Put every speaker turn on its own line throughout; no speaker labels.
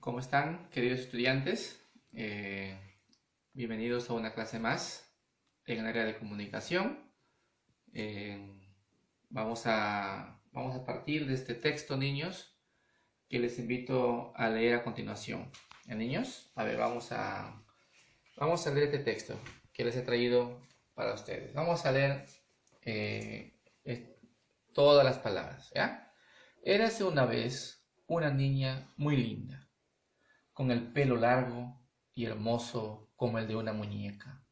¿Cómo están, queridos estudiantes? Bienvenidos a una clase más en el área de comunicación. Vamos a partir de este texto, niños, que les invito a leer a continuación. Niños, a ver, vamos a leer este texto que les he traído para ustedes. Vamos a leer todas las palabras, ¿ya? Érase una vez una niña muy linda, con el pelo largo y hermoso como el de una muñeca.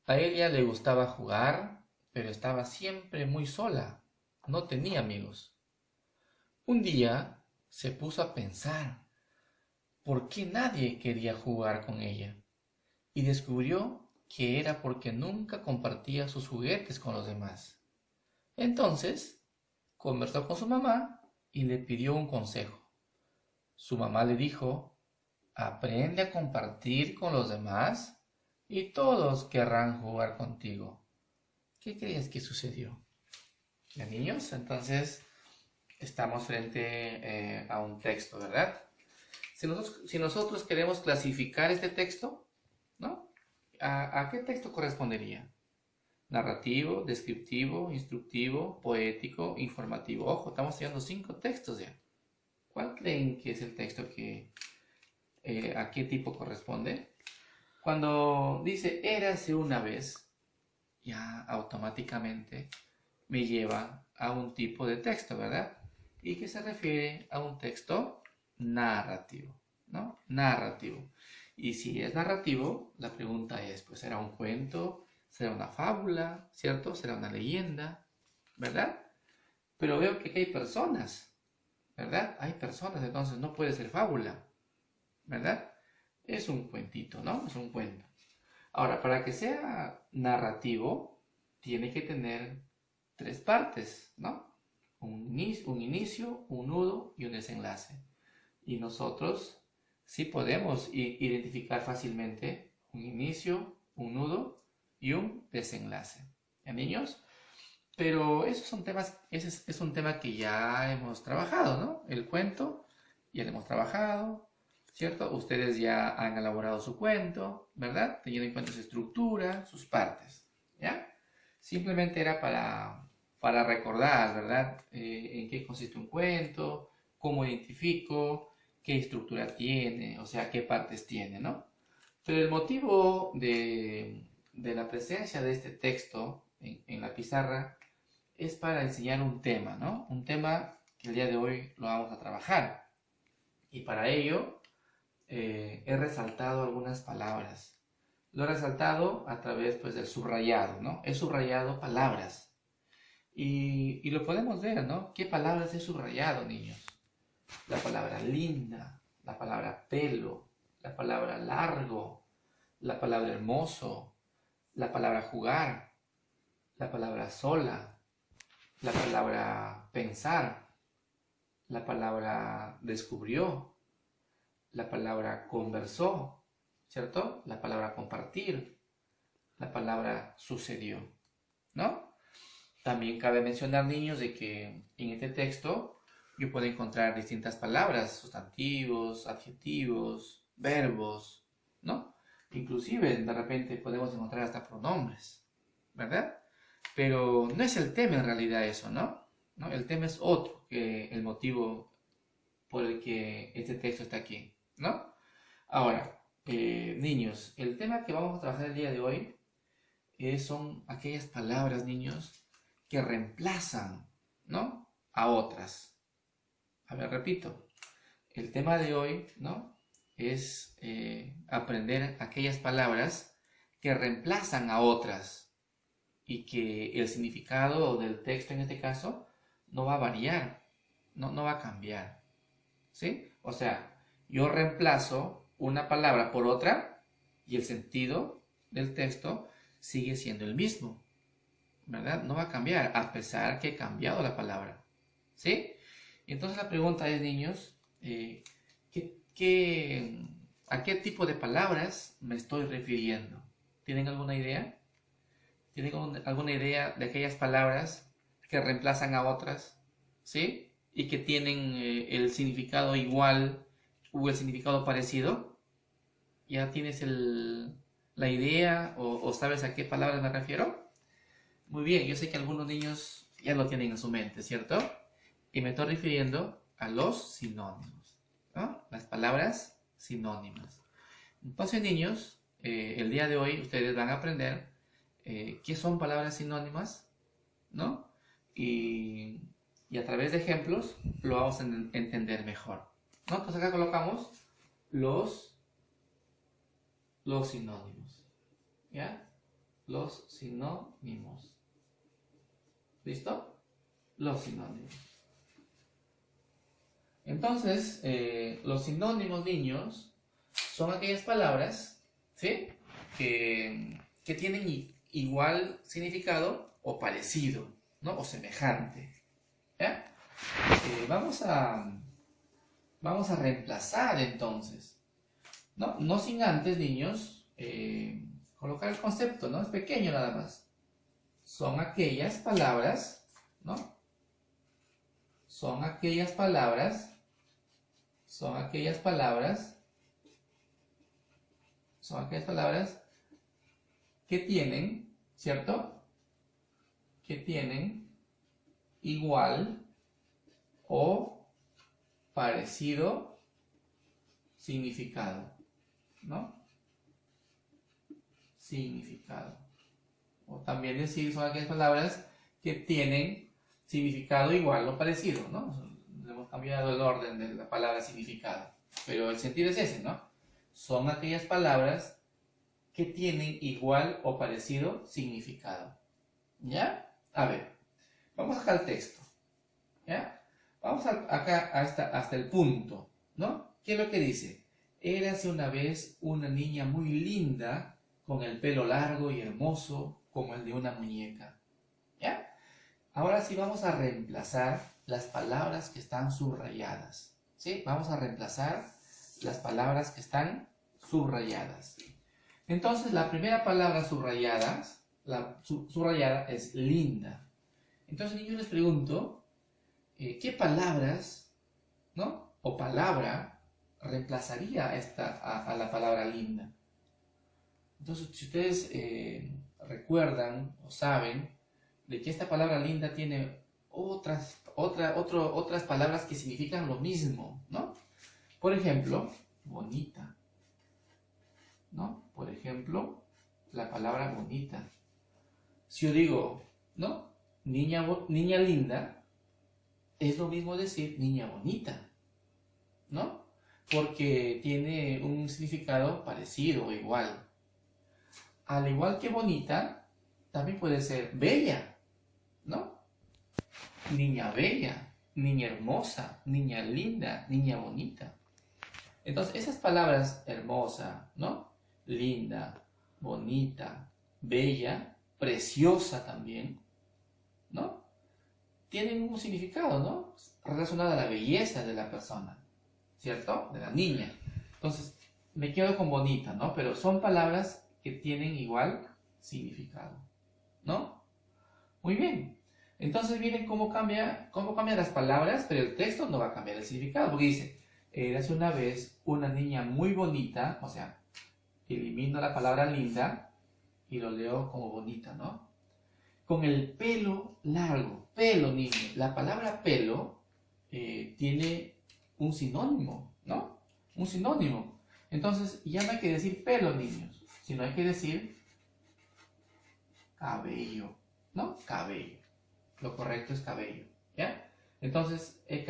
A ella le gustaba jugar, pero estaba siempre muy sola, no tenía amigos. Un día se puso a pensar por qué nadie quería jugar con ella y descubrió que era porque nunca compartía sus juguetes con los demás. Entonces conversó con su mamá y le pidió un consejo. Su mamá le dijo: aprende a compartir con los demás y todos querrán jugar contigo. ¿Qué crees que sucedió? ¿Ya, niños? Entonces estamos frente a un texto, ¿verdad? Si nosotros queremos clasificar este texto, ¿no? ¿A qué texto correspondería? Narrativo, descriptivo, instructivo, poético, informativo. Ojo, estamos estudiando 5 textos ya. ¿Cuál creen que es el texto a qué tipo corresponde? Cuando dice érase una vez, ya automáticamente me lleva a un tipo de texto, ¿verdad? Y que se refiere a un texto narrativo, ¿no? Narrativo. Y si es narrativo, la pregunta es, pues, ¿será un cuento? ¿Será una fábula? ¿Cierto? ¿Será una leyenda? ¿Verdad? Pero veo que aquí hay personas, ¿verdad? Hay personas, entonces no puede ser fábula, ¿verdad? Es un cuentito, ¿no? Es un cuento. Ahora, para que sea narrativo, tiene que tener 3 partes, ¿no? Un inicio, un nudo y un desenlace. Y nosotros sí podemos identificar fácilmente un inicio, un nudo y un desenlace. ¿Ya, niños? Pero ese es un tema que ya hemos trabajado, ¿no? El cuento ya lo hemos trabajado, ¿cierto? Ustedes ya han elaborado su cuento, ¿verdad? Teniendo en cuenta su estructura, sus partes, ¿ya? Simplemente era para recordar, ¿verdad? En qué consiste un cuento, cómo identifico, qué estructura tiene, o sea, qué partes tiene, ¿no? Pero el motivo de la presencia de este texto en la pizarra es para enseñar un tema, ¿no? Un tema que el día de hoy lo vamos a trabajar. Y para ello he resaltado algunas palabras. Lo he resaltado a través, pues, del subrayado, ¿no? He subrayado palabras. Y lo podemos ver, ¿no? ¿Qué palabras he subrayado, niños? La palabra linda, la palabra pelo, la palabra largo, la palabra hermoso, la palabra jugar, la palabra sola, la palabra pensar, la palabra descubrió, la palabra conversó, ¿cierto? La palabra compartir, la palabra sucedió, ¿no? También cabe mencionar, niños, de que en este texto yo puedo encontrar distintas palabras, sustantivos, adjetivos, verbos, ¿no? Inclusive, de repente, podemos encontrar hasta pronombres, ¿verdad? Pero no es el tema en realidad eso, ¿no? ¿No? El tema es otro que el motivo por el que este texto está aquí, ¿no? Ahora, niños, el tema que vamos a trabajar el día de hoy son aquellas palabras, niños, que reemplazan, ¿no? A otras. A ver, repito, el tema de hoy, ¿no? Es aprender aquellas palabras que reemplazan a otras y que el significado del texto en este caso no va a variar, no va a cambiar, ¿sí? O sea, yo reemplazo una palabra por otra y el sentido del texto sigue siendo el mismo, ¿verdad? No va a cambiar a pesar que he cambiado la palabra, ¿sí? Entonces la pregunta es, niños, ¿a qué tipo de palabras me estoy refiriendo? ¿Tienen alguna idea? ¿Tienen alguna idea de aquellas palabras que reemplazan a otras? ¿Sí? Y que tienen el significado igual o el significado parecido? ¿Ya tienes la idea o sabes a qué palabras me refiero? Muy bien, yo sé que algunos niños ya lo tienen en su mente, ¿cierto? Y me estoy refiriendo a los sinónimos, ¿no? Las palabras sinónimas. Entonces, niños, el día de hoy ustedes van a aprender qué son palabras sinónimas, ¿no? Y a través de ejemplos lo vamos a entender mejor, ¿no? Entonces acá colocamos los sinónimos, ¿ya? Los sinónimos. ¿Listo? Los sinónimos. Entonces, los sinónimos, niños, son aquellas palabras, ¿sí? Que tienen igual significado o parecido, ¿no? O semejante, ¿ya? Vamos a reemplazar entonces, ¿no? No sin antes, niños, colocar el concepto, ¿no? Es pequeño nada más. Son aquellas palabras, ¿no? Son aquellas palabras que tienen, ¿cierto? Que tienen igual o parecido significado, ¿no? Significado. O también decir son aquellas palabras que tienen significado igual o parecido, ¿no? Hemos cambiado el orden de la palabra significado, pero el sentido es ese, ¿no? Son aquellas palabras que tienen igual o parecido significado. ¿Ya? A ver, vamos acá al texto. ¿Ya? Vamos acá hasta el punto, ¿no? ¿Qué es lo que dice? Érase una vez una niña muy linda, con el pelo largo y hermoso, como el de una muñeca. ¿Ya? Ahora sí vamos a reemplazar las palabras que están subrayadas. ¿Sí? Vamos a reemplazar las palabras que están subrayadas. Entonces, la primera palabra subrayada es linda. Entonces, yo les pregunto, ¿qué palabras, ¿no? O palabra reemplazaría a la palabra linda? Entonces, si ustedes recuerdan o saben de que esta palabra linda tiene otras palabras que significan lo mismo, ¿no? Por ejemplo, bonita, ¿no? Por ejemplo, la palabra bonita. Si yo digo, ¿no? Niña linda, es lo mismo decir niña bonita, ¿no? Porque tiene un significado parecido o igual. Al igual que bonita, también puede ser bella, ¿no? Niña bella, niña hermosa, niña linda, niña bonita. Entonces, esas palabras hermosa, ¿no? Linda, bonita, bella, preciosa también, ¿no? Tienen un significado, ¿no? Relacionado a la belleza de la persona, ¿cierto? De la niña. Entonces, me quedo con bonita, ¿no? Pero son palabras que tienen igual significado, ¿no? Muy bien. Entonces miren cómo cambian las palabras, pero el texto no va a cambiar el significado, porque dice, érase una vez una niña muy bonita, o sea, elimino la palabra linda y lo leo como bonita, ¿no? Con el pelo largo, pelo, niño. La palabra pelo tiene un sinónimo, ¿no? Un sinónimo. Entonces ya no hay que decir pelo, niños, sino hay que decir cabello, ¿no? Cabello. Lo correcto es cabello, ¿ya? Entonces lo he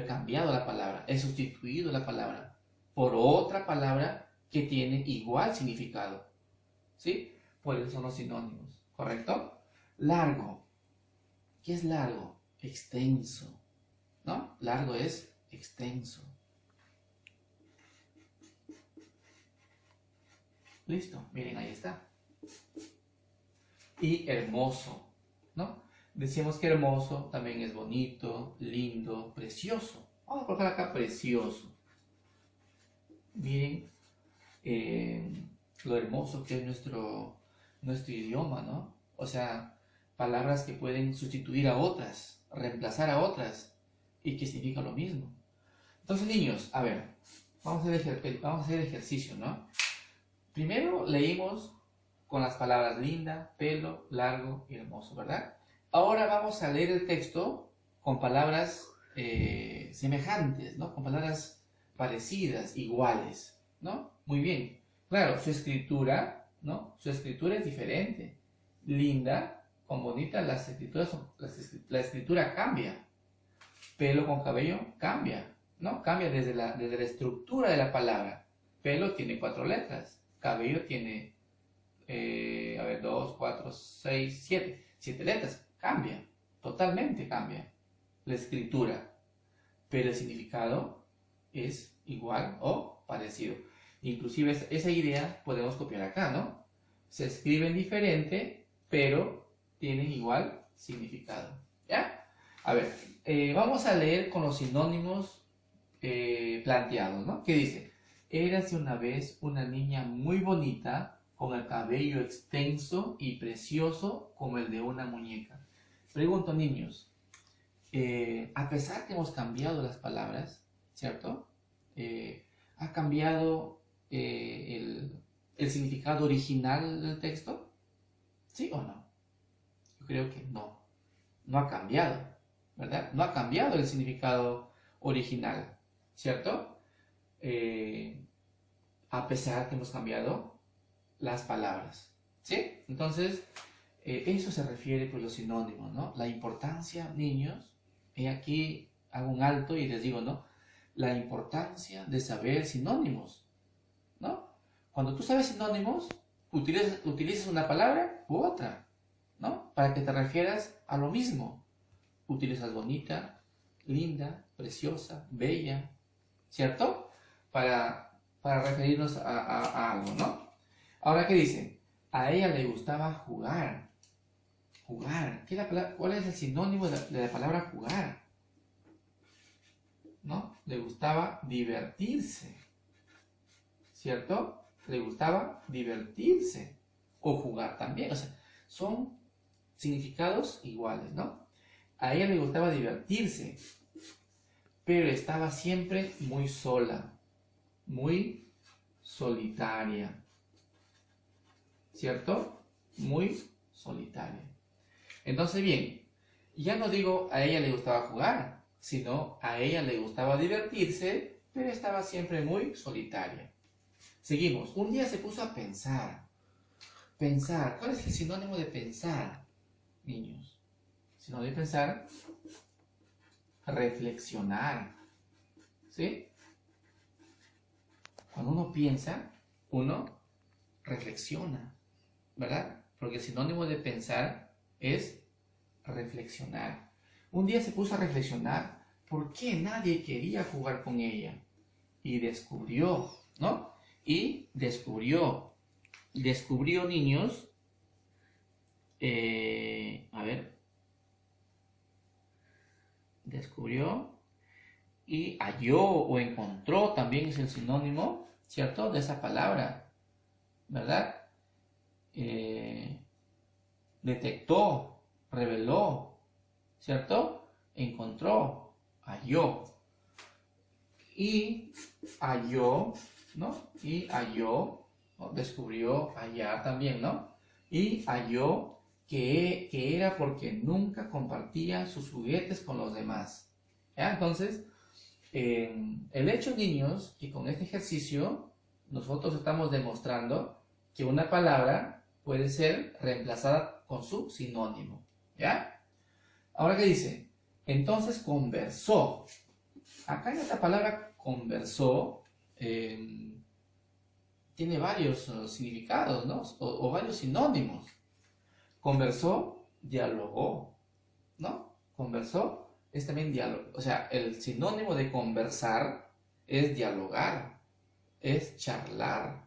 cambiado la palabra, he sustituido la palabra por otra palabra que tiene igual significado, ¿sí? Por eso son los sinónimos, ¿correcto? Largo. ¿Qué es largo? Extenso, ¿no? Largo es extenso. Listo, miren, ahí está. Y hermoso, ¿no? Decimos que hermoso también es bonito, lindo, precioso. Vamos a colocar acá precioso. Miren lo hermoso que es nuestro idioma, ¿no? O sea, palabras que pueden sustituir a otras, reemplazar a otras y que significan lo mismo. Entonces, niños, a ver, vamos a hacer ejercicio, ¿no? Primero leímos con las palabras linda, pelo, largo y hermoso, ¿verdad? Ahora vamos a leer el texto con palabras semejantes, ¿no? Con palabras parecidas, iguales, ¿no? Muy bien. Claro, su escritura, ¿no? Su escritura es diferente. Linda, con bonita, la escritura cambia. Pelo con cabello cambia, ¿no? Cambia desde la estructura de la palabra. Pelo tiene 4 letras, cabello tiene, 2, 4, 6, 7. 7 letras, cambia, totalmente cambia la escritura, pero el significado es igual o parecido. Inclusive esa idea podemos copiar acá, ¿no? Se escriben diferente, pero tienen igual significado, ¿ya? A ver, vamos a leer con los sinónimos planteados, ¿no? ¿Qué dice? Érase una vez una niña muy bonita, con el cabello extenso y precioso como el de una muñeca. Pregunto, niños, a pesar que hemos cambiado las palabras, ¿cierto? ¿Ha cambiado el significado original del texto? ¿Sí o no? Yo creo que no. No ha cambiado, ¿verdad? No ha cambiado el significado original, ¿cierto? A pesar que hemos cambiado las palabras, ¿sí? Entonces, eso se refiere pues los sinónimos, ¿no? La importancia, niños, aquí hago un alto y les digo, ¿no? La importancia de saber sinónimos, ¿no? Cuando tú sabes sinónimos, utilizas una palabra u otra, ¿no? Para que te refieras a lo mismo. Utilizas bonita, linda, preciosa, bella, ¿cierto? Para referirnos a algo, ¿no? Ahora, ¿qué dice? A ella le gustaba jugar. Jugar. ¿Cuál es el sinónimo de la palabra jugar? ¿No? Le gustaba divertirse. ¿Cierto? Le gustaba divertirse. O jugar también. O sea, son significados iguales, ¿no? A ella le gustaba divertirse. Pero estaba siempre muy sola. Muy solitaria. ¿Cierto? Muy solitaria. Entonces, bien, ya no digo a ella le gustaba jugar, sino a ella le gustaba divertirse, pero estaba siempre muy solitaria. Seguimos. Un día se puso a pensar. Pensar. ¿Cuál es el sinónimo de pensar, niños? Sinónimo de pensar, reflexionar. ¿Sí? Cuando uno piensa, uno reflexiona, ¿verdad? Porque el sinónimo de pensar es reflexionar. Un día se puso a reflexionar por qué nadie quería jugar con ella. Y descubrió, ¿no? Y descubrió, niños, descubrió y halló o encontró, también es el sinónimo, ¿cierto? De esa palabra, ¿verdad? Detectó, reveló, ¿cierto? Encontró, halló. Y halló, ¿no? Y halló, ¿no? Descubrió, hallar también, ¿no? Y halló que era porque nunca compartía sus juguetes con los demás. ¿Ya? Entonces, el hecho, niños, que con este ejercicio nosotros estamos demostrando que una palabra puede ser reemplazada con su sinónimo, ¿ya? Ahora, ¿qué dice? Entonces conversó. Acá en esta palabra conversó tiene varios significados, ¿no? O varios sinónimos. Conversó, dialogó, ¿no? Conversó es también diálogo. O sea, el sinónimo de conversar es dialogar, es charlar,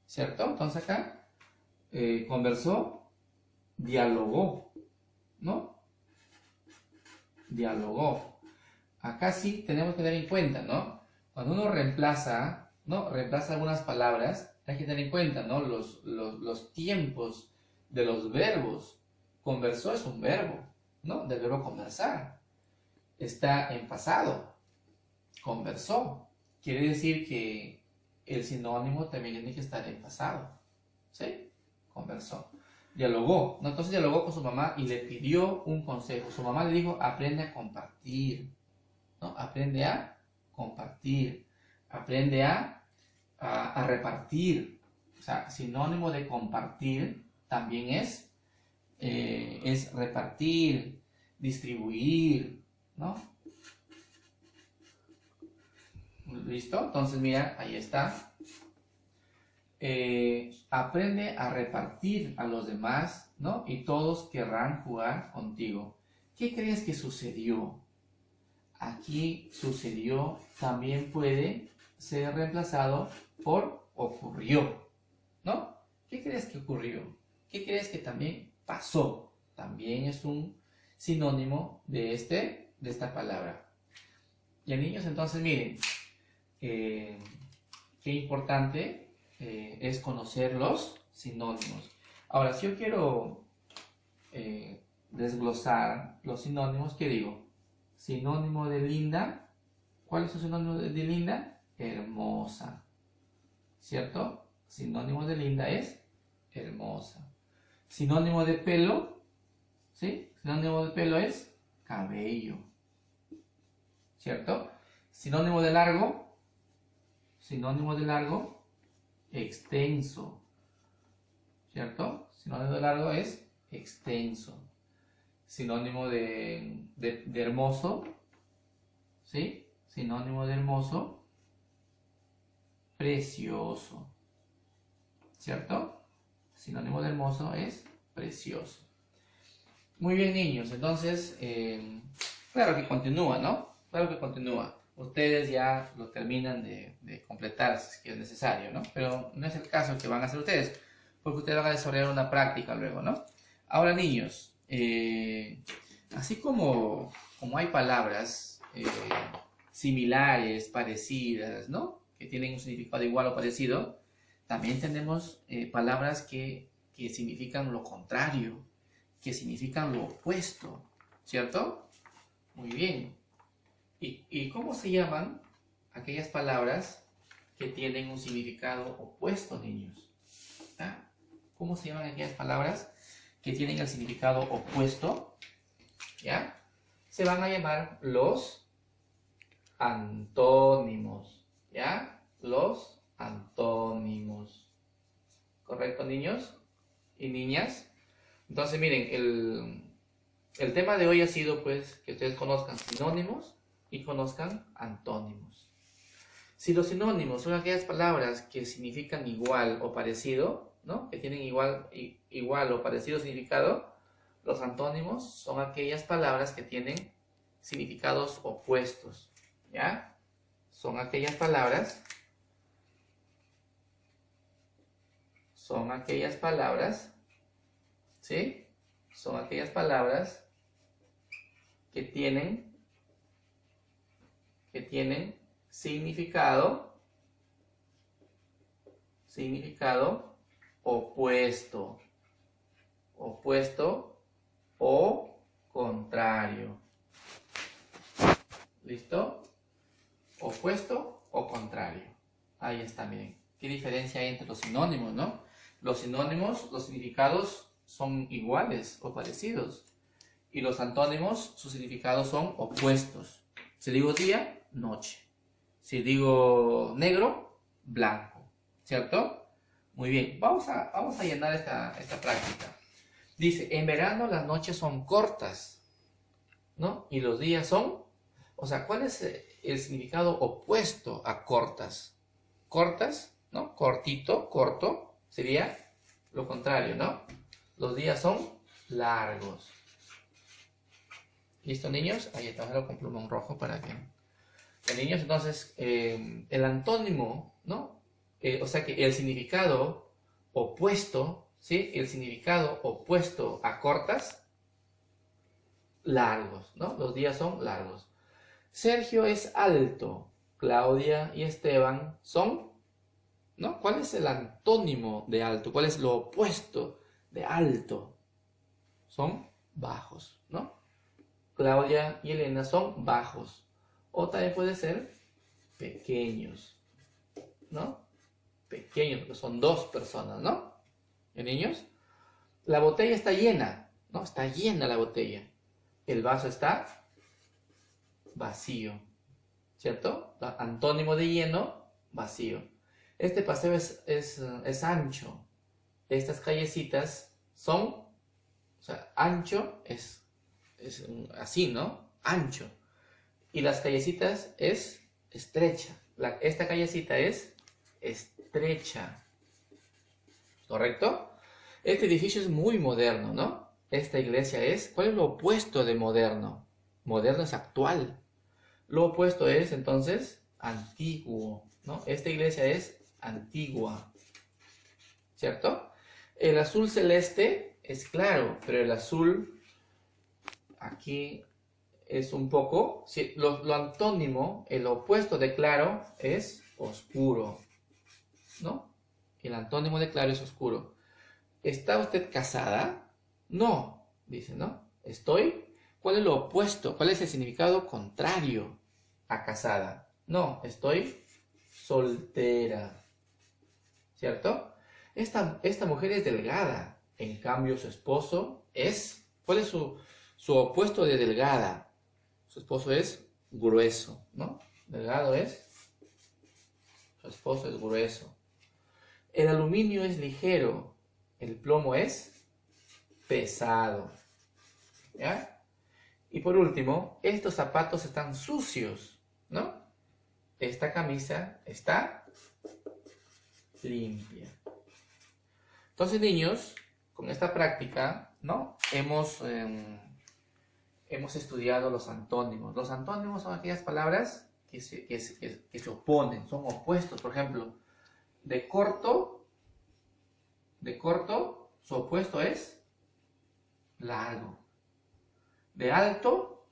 ¿cierto? Entonces acá conversó, dialogó, ¿no? Dialogó. Acá sí tenemos que tener en cuenta, ¿no? Cuando uno reemplaza, ¿no? Reemplaza algunas palabras, hay que tener en cuenta, ¿no? Los tiempos de los verbos. Conversó es un verbo, ¿no? Del verbo conversar. Está en pasado, conversó. Quiere decir que el sinónimo también tiene que estar en pasado. ¿Sí? Conversó. Dialogó, ¿no? Entonces dialogó con su mamá y le pidió un consejo. Su mamá le dijo, aprende a compartir, ¿no? Aprende a compartir, aprende a repartir. O sea, sinónimo de compartir también es repartir, distribuir, ¿no? ¿Listo? Entonces, mira, ahí está. Aprende a repartir a los demás, ¿no? Y todos querrán jugar contigo. ¿Qué crees que sucedió? Aquí sucedió también puede ser reemplazado por ocurrió, ¿no? ¿Qué crees que ocurrió? ¿Qué crees que también pasó? También es un sinónimo de esta palabra. Y niños, entonces miren, qué importante es conocer los sinónimos. Ahora, si yo quiero desglosar los sinónimos, ¿qué digo? Sinónimo de linda. ¿Cuál es su sinónimo de linda? Hermosa. ¿Cierto? Sinónimo de linda es hermosa. Sinónimo de pelo, ¿sí? Sinónimo de pelo es cabello. ¿Cierto? Sinónimo de largo. Sinónimo de largo, extenso. ¿Cierto? Sinónimo de largo es extenso. Sinónimo de hermoso, ¿sí? Sinónimo de hermoso, precioso. ¿Cierto? Sinónimo de hermoso es precioso. Muy bien, niños. Entonces, claro que continúa, ¿no? Claro que continúa. Ustedes ya lo terminan de completar si es necesario, ¿no? Pero no es el caso que van a hacer ustedes, porque ustedes van a desarrollar una práctica luego, ¿no? Ahora, niños, así como hay palabras similares, parecidas, ¿no? Que tienen un significado igual o parecido, también tenemos palabras que significan lo contrario, que significan lo opuesto, ¿cierto? Muy bien. ¿Y cómo se llaman aquellas palabras que tienen un significado opuesto, niños? ¿Ah? ¿Cómo se llaman aquellas palabras que tienen el significado opuesto? ¿Ya? Se van a llamar los antónimos. ¿Ya? Los antónimos. ¿Correcto, niños y niñas? Entonces, miren, el tema de hoy ha sido, pues, que ustedes conozcan sinónimos y conozcan antónimos. Si los sinónimos son aquellas palabras que significan igual o parecido, ¿no? Que tienen igual o parecido significado, los antónimos son aquellas palabras que tienen significados opuestos, ¿ya? Son aquellas palabras ¿sí? Son aquellas palabras que tienen significado opuesto o contrario. ¿Listo? Opuesto o contrario. Ahí está, miren. ¿Qué diferencia hay entre los sinónimos, no? Los sinónimos, los significados son iguales o parecidos. Y los antónimos, sus significados son opuestos. Si digo día, noche. Si digo negro, blanco. ¿Cierto? Muy bien. Vamos a llenar esta práctica. Dice, en verano las noches son cortas, ¿no? Y los días son... O sea, ¿cuál es el significado opuesto a cortas? Cortas, ¿no? Cortito, corto, sería lo contrario, ¿no? Los días son largos. ¿Listo, niños? Ahí está, lo con plumón rojo para que... niños, entonces, el antónimo, ¿no? O sea que el significado opuesto, ¿sí? El significado opuesto a cortas, largos, ¿no? Los días son largos. Sergio es alto. Claudia y Esteban son, ¿no? ¿Cuál es el antónimo de alto? ¿Cuál es lo opuesto de alto? Son bajos, ¿no? Claudia y Elena son bajos. O también puede ser pequeños, ¿no? Pequeños, porque son dos personas, ¿no? ¿Y niños? La botella está llena, ¿no? Está llena la botella. El vaso está vacío, ¿cierto? Antónimo de lleno, vacío. Este paseo es ancho. Estas callecitas son, o sea, ancho es así, ¿no? Ancho. Y las callecitas es estrecha. Esta callecita es estrecha. ¿Correcto? Este edificio es muy moderno, ¿no? Esta iglesia es... ¿Cuál es lo opuesto de moderno? Moderno es actual. Lo opuesto es, entonces, antiguo, ¿no? Esta iglesia es antigua, ¿cierto? El azul celeste es claro, pero el azul aquí es un poco... Sí, lo antónimo, el opuesto de claro es oscuro, ¿no? El antónimo de claro es oscuro. ¿Está usted casada? No, dice, ¿no? Estoy. ¿Cuál es lo opuesto? ¿Cuál es el significado contrario a casada? No, estoy soltera, ¿cierto? Esta mujer es delgada, en cambio su esposo es... ¿Cuál es su opuesto de delgada? Su esposo es grueso, ¿no? Delgado es... Su esposo es grueso. El aluminio es ligero, el plomo es pesado, ¿ya? Y por último, estos zapatos están sucios, ¿no? Esta camisa está limpia. Entonces, niños, con esta práctica, ¿no? Hemos estudiado los antónimos. Los antónimos son aquellas palabras que se oponen, son opuestos. Por ejemplo, de corto, su opuesto es largo. De alto,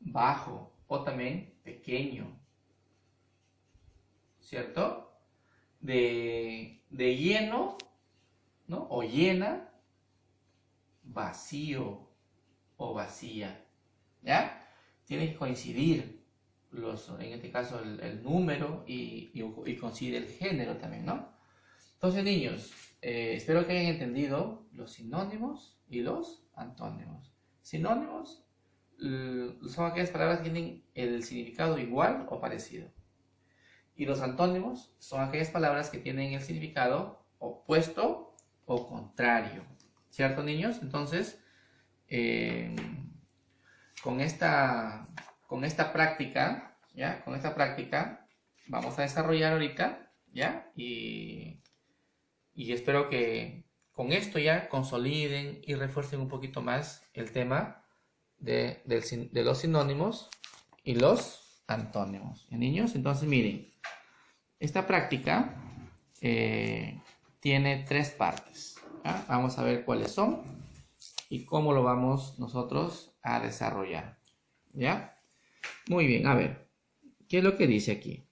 bajo, o también pequeño, ¿cierto? De lleno, ¿no? O llena, vacío o vacía, ¿ya? Tiene que coincidir en este caso el número y coincide el género también, ¿no? Entonces, niños, espero que hayan entendido los sinónimos y los antónimos. Sinónimos son aquellas palabras que tienen el significado igual o parecido. Y los antónimos son aquellas palabras que tienen el significado opuesto o contrario. ¿Cierto, niños? Entonces, con esta práctica, ¿ya? Con esta práctica vamos a desarrollar ahorita, ¿ya? Y espero que con esto ya consoliden y refuercen un poquito más el tema de los sinónimos y los antónimos. ¿Ya, niños? Entonces, miren, esta práctica tiene 3 partes. ¿Ya? Vamos a ver cuáles son y cómo lo vamos nosotros a desarrollar. ¿Ya? Muy bien, a ver, ¿qué es lo que dice aquí?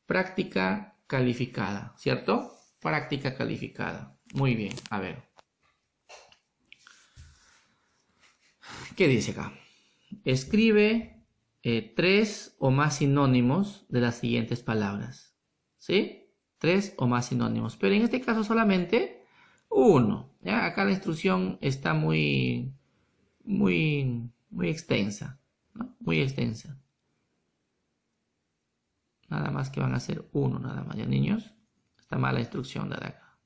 Práctica calificada, ¿cierto? Práctica calificada. Muy bien, a ver. ¿Qué dice acá? Escribe 3 o más sinónimos de las siguientes palabras. ¿Sí? 3 o más sinónimos. Pero en este caso solamente 1. ¿Ya? Acá la instrucción está muy extensa, ¿no? Muy extensa. Nada más que van a ser 1 nada más, ¿ya, niños? Está mala instrucción de acá.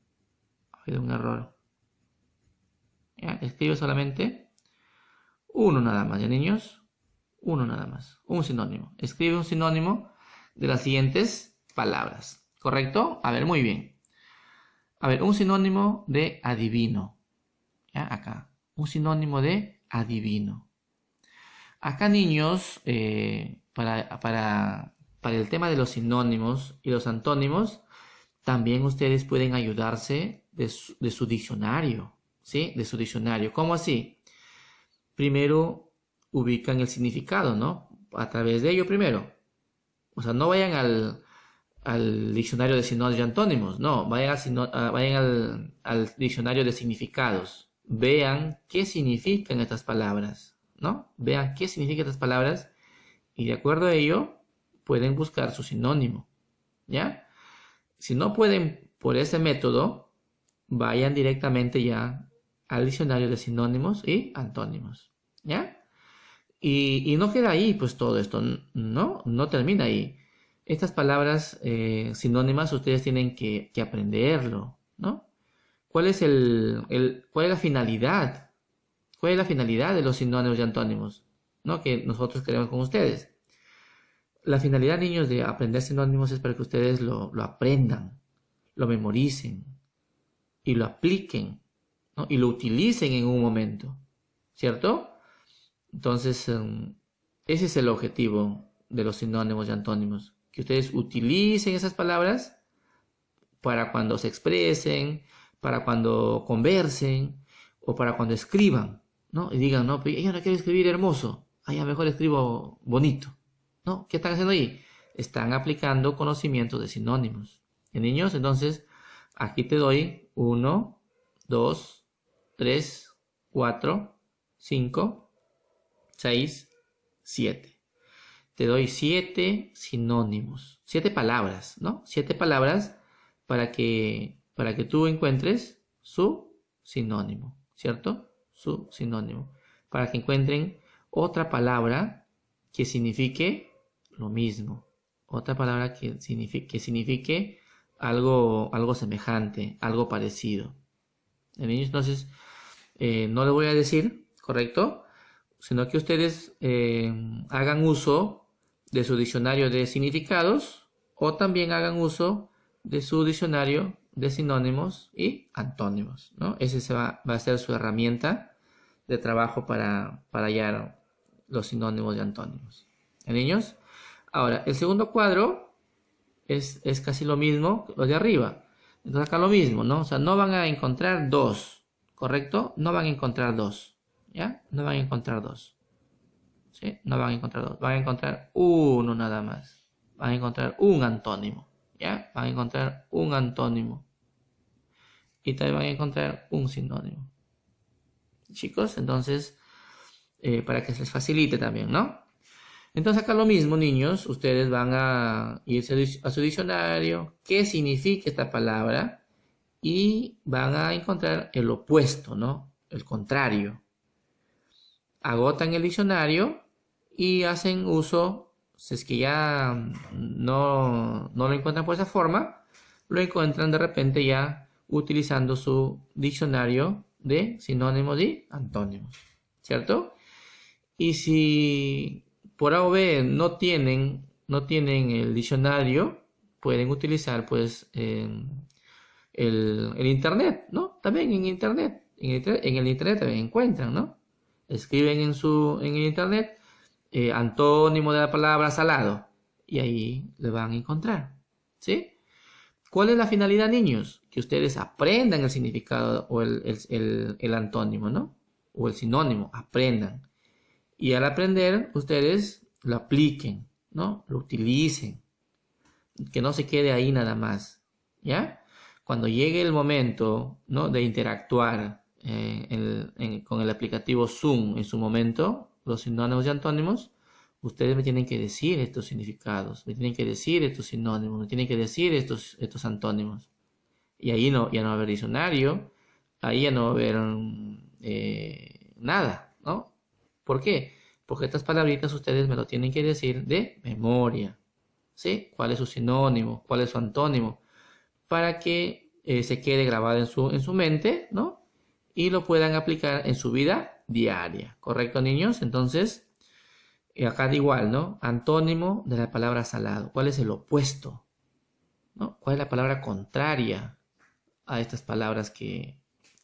Ha habido un error. ¿Ya? Escribe solamente 1 nada más, ¿ya, niños? 1 nada más. Un sinónimo. Escribe un sinónimo de las siguientes palabras. ¿Correcto? A ver, muy bien. A ver, un sinónimo de adivino. ¿Ya? Acá. Un sinónimo de adivino. Acá, niños, para el tema de los sinónimos y los antónimos, también ustedes pueden ayudarse de su diccionario, ¿sí? De su diccionario. ¿Cómo así? Primero ubican el significado, ¿no? A través de ello primero. O sea, no vayan al diccionario de sinónimos y antónimos, no. Vayan al diccionario de significados. Vean qué significan estas palabras, ¿no? Vean qué significan estas palabras Y de acuerdo a ello, pueden buscar su sinónimo, ¿ya? Si no pueden por ese método, vayan directamente ya al diccionario de sinónimos y antónimos, ¿ya? Y no queda ahí, pues todo esto, no termina ahí. Estas palabras sinónimas ustedes tienen que aprenderlo, ¿no? ¿Cuál es cuál es la finalidad? ¿Cuál es la finalidad de los sinónimos y antónimos? ¿No? Que nosotros queremos con ustedes. La finalidad, niños, de aprender sinónimos es para que ustedes lo aprendan, lo memoricen y lo apliquen, ¿no? Y lo utilicen en un momento, ¿cierto? Entonces, ese es el objetivo de los sinónimos y antónimos, que ustedes utilicen esas palabras para cuando se expresen, para cuando conversen o para cuando escriban, ¿no? Y digan, no, pero yo no quiero escribir hermoso, ya mejor escribo bonito, ¿no? ¿Qué están haciendo ahí? Están aplicando conocimientos de sinónimos. ¿Y niños? Entonces, aquí te doy 1, 2, 3, 4, 5, 6, 7. Te doy 7 sinónimos, 7 palabras, ¿no? 7 palabras para que tú encuentres su sinónimo, ¿cierto? Su sinónimo. Para que encuentren otra palabra que signifique lo mismo. Otra palabra que signifique algo semejante, algo parecido. Entonces, no les voy a decir, ¿correcto? Sino que ustedes hagan uso de su diccionario de significados o también hagan uso de su diccionario de sinónimos y antónimos, ¿no? Ese va a ser su herramienta de trabajo para hallar los sinónimos y antónimos. ¿Niños? Ahora, el segundo cuadro es casi lo mismo que lo de arriba. Entonces acá lo mismo, ¿no? O sea, no van a encontrar dos, ¿correcto? No van a encontrar dos, ¿ya? No van a encontrar dos, ¿sí? No van a encontrar dos, van a encontrar uno nada más. Van a encontrar un antónimo, ¿ya? Van a encontrar un antónimo. Y también van a encontrar un sinónimo. Chicos, entonces, para que se les facilite también, ¿no? Entonces acá lo mismo, niños, ustedes van a irse a su diccionario, qué significa esta palabra, y van a encontrar el opuesto, ¿no? El contrario. Agotan el diccionario y hacen uso, si es que ya no lo encuentran por esa forma, lo encuentran de repente ya utilizando su diccionario de sinónimos y antónimos, ¿cierto? Y si por A o B no tienen el diccionario, pueden utilizar pues el internet, ¿no? También en internet, en el internet también encuentran, ¿no? Escriben en el internet antónimo de la palabra salado y ahí le van a encontrar, ¿sí? ¿Cuál es la finalidad, niños? Que ustedes aprendan el significado o el antónimo, ¿no? O el sinónimo, aprendan. Y al aprender, ustedes lo apliquen, ¿no? Lo utilicen. Que no se quede ahí nada más, ¿ya? Cuando llegue el momento, ¿no? De interactuar con el aplicativo Zoom en su momento, los sinónimos y antónimos, ustedes me tienen que decir estos significados, me tienen que decir estos sinónimos, me tienen que decir estos antónimos. Y ahí ya no va a haber diccionario, ahí ya no va a haber nada, ¿no? ¿Por qué? Porque estas palabritas ustedes me lo tienen que decir de memoria, ¿sí? ¿Cuál es su sinónimo? ¿Cuál es su antónimo? Para que se quede grabado en su mente, ¿no? Y lo puedan aplicar en su vida diaria, ¿correcto, niños? Entonces, acá da igual, ¿no? Antónimo de la palabra salado. ¿Cuál es el opuesto? ¿No? ¿Cuál es la palabra contraria a estas palabras que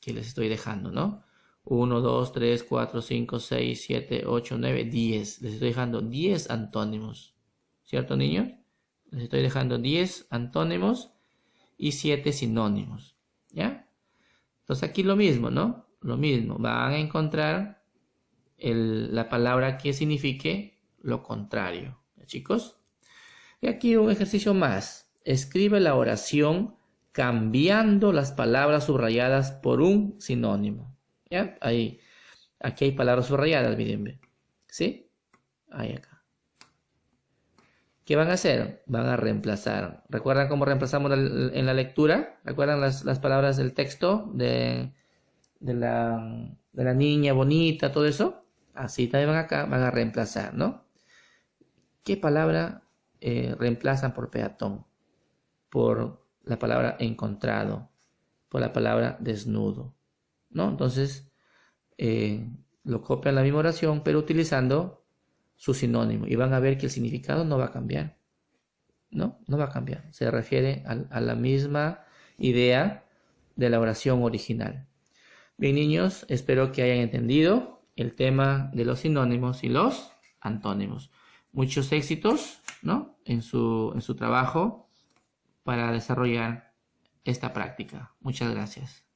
les estoy dejando, ¿no? 1, 2, 3, 4, 5, 6, 7, 8, 9, 10. Les estoy dejando 10 antónimos. ¿Cierto, niños? Les estoy dejando 10 antónimos y 7 sinónimos. ¿Ya? Entonces aquí lo mismo, ¿no? Lo mismo. Van a encontrar la palabra que signifique lo contrario. ¿Ya, chicos? Y aquí un ejercicio más. Escribe la oración cambiando las palabras subrayadas por un sinónimo. ¿Ya? Ahí. Aquí hay palabras subrayadas, miren. ¿Sí? Ahí acá. ¿Qué van a hacer? Van a reemplazar. ¿Recuerdan cómo reemplazamos en la lectura? ¿Recuerdan las palabras del texto de la niña bonita, todo eso? Así también van acá, van a reemplazar, ¿no? ¿Qué palabra reemplazan por peatón? Por la palabra encontrado, por la palabra desnudo, ¿no? Entonces, lo copian la misma oración, pero utilizando su sinónimo. Y van a ver que el significado no va a cambiar, ¿no? No va a cambiar. Se refiere a la misma idea de la oración original. Bien, niños, espero que hayan entendido el tema de los sinónimos y los antónimos. Muchos éxitos, ¿no? en su trabajo para desarrollar esta práctica. Muchas gracias.